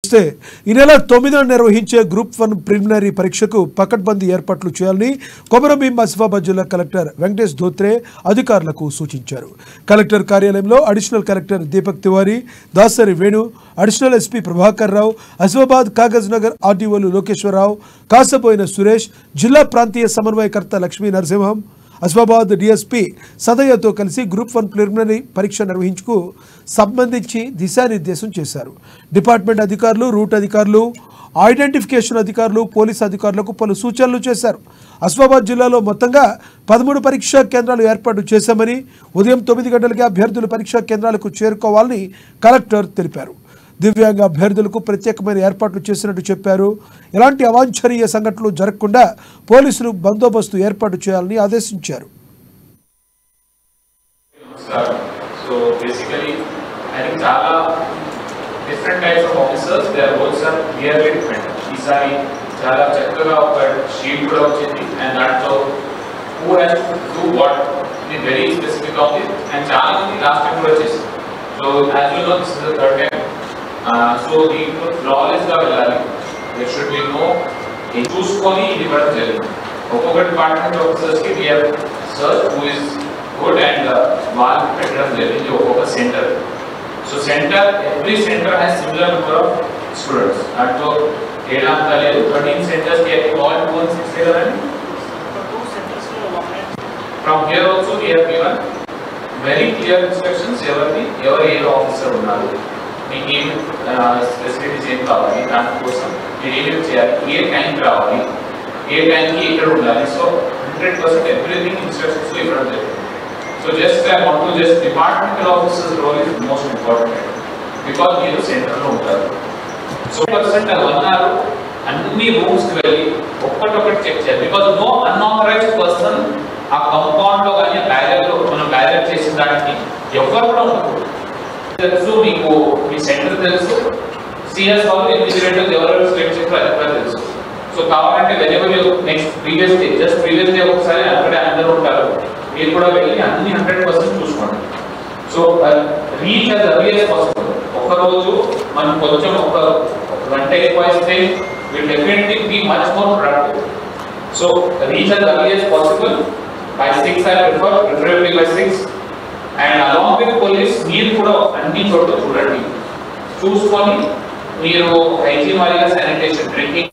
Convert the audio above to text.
ఈ నెల 9న నిర్వహించే గ్రూప్ 1 ప్రిలిమినరీ పరీక్షకు పకడ్బందీ ఏర్పాట్లు చేయాలని కొమరంభీం ఆసిఫాబాద్ జిల్లా కలెక్టర్ వెంకటేష్ ధోత్రే అధికారులకు సూచించారు. కలెక్టర్ కార్యాలయంలో additional collector Deepak Tiwari, Dasari Venu, additional SP Prabhakar Rao, Asifabad Kagaz Nagar ఆర్డీఓలు లోకేశ్వరరావు, కాసపోయిన సురేష్, జిల్లా ప్రాంతీయ సమన్వయకర్త లక్ష్మీ నరసింహం, ఆసిఫాబాద్ డీఎస్పీ సదయ్యతో కలిసి గ్రూప్ 1 ప్రిలిమినరీ పరీక్ష నిర్వహించుకు సంబంధించి దిశానిర్దేశం చేశారు. డిపార్ట్మెంట్ అధికారులు, రూట్ అధికారులు, ఐడెంటిఫికేషన్ అధికారులు, పోలీసు అధికారులకు పలు సూచనలు చేశారు. ఆసిఫాబాద్ జిల్లాలో మొత్తంగా 13 పరీక్షా కేంద్రాలు ఏర్పాటు చేశామని, ఉదయం 9 గంటలకే అభ్యర్థులు పరీక్షా కేంద్రాలకు చేరుకోవాలని కలెక్టర్ తెలిపారు. దివ్యాంగ అభ్యర్థులకు ప్రత్యేకమైన ఏర్పాట్లు చేసినట్టు చెప్పారు. ఎలాంటి అవాంఛనీయ సంఘటనలు జరగకుండా పోలీసులు బందోబస్తు ఏర్పాటు చేయాలని ఆదేశించారు. So basically, I think చాలా different types of officers, their roles are clearly different. ఈసారి చాలా చక్కగా ఒక షీట్ కూడా వచ్చింది and దాంట్లో who has to do what in very specific గా ఉంది and చాలా మంది లాస్ట్ టైం కూడా చేశారు. So as you know, this is the third time. So దీంట్లో flawless గా వెళ్ళాలి. There should be no చూసుకొని ఇది ఇవ్వడం జరిగింది. ఒక్కొక్క డిపార్ట్మెంట్ ఆఫీసర్స్ కి we have search who is good and వాళ్ళకి పెట్టడం జరిగింది ఒక్కొక్క centre. So centre, every centre has similar number of students. దాంట్లో తేడా అంతా లేదు. 13 సెంటర్స్ కి ఆల్ 216 కదండి. From here also we have given very clear instructions ఎవరు ఏ ఆఫీసర్ ఉన్నారు, మీకు ఏం ఫెసిలిటీస్ ఏం కావాలి, దానికోసం మీరు ఏమేమి చేయాలి, ఏ టైంకి రావాలి, ఏ టైంకి ఎక్కడ ఉండాలి. సో 100% ఎవ్రీథింగ్ ఇన్స్ట్రక్షన్స్ ఇవ్వడం జరిగింది. So just I want to just departmental officers role is most important because మీరు సెంటర్ లో ఉంటారు. సో 100% అన్నారు అన్ని రూమ్స్ కి వెళ్ళి ఒక్కటొక్కటి చెక్ చేయాలి. బికాజ్ నో అన్ఆథరైజ్డ్ పర్సన్ ఆ కంపౌండ్ లో కానీ బ్యారియర్ లో మనం బ్యారియర్ చేసిన దానికి ఎవరు కూడా ఉండకూడదు. తెలుసు మీకు, మీ సెంటర్ తెలుసు, సిఎస్ వాళ్ళు ఇన్విజిలేటర్స్ ఎవరెవరు సెలెక్ట్ చేస్తారో అది కూడా తెలుసు. సో కావాలంటే whenever next previous day just previous day ఒకసారి అక్కడే అందరూ ఉంటారు, మీరు కూడా వెళ్ళి అన్ని 100% చూసుకోండి. So reach as early as possible. ఒకరోజు మనం కొంచెం ఒక గంట ఎక్కువ ఇస్తే will definitely be much more productive. So reach as early as possible by 6 I prefer, preferably by 6. And along with police మీరు కూడా అన్ని చోట్ల చూడండి, చూసుకొని మీరు హైజీన్ వారీగా శానిటేషన్, డ్రింకింగ్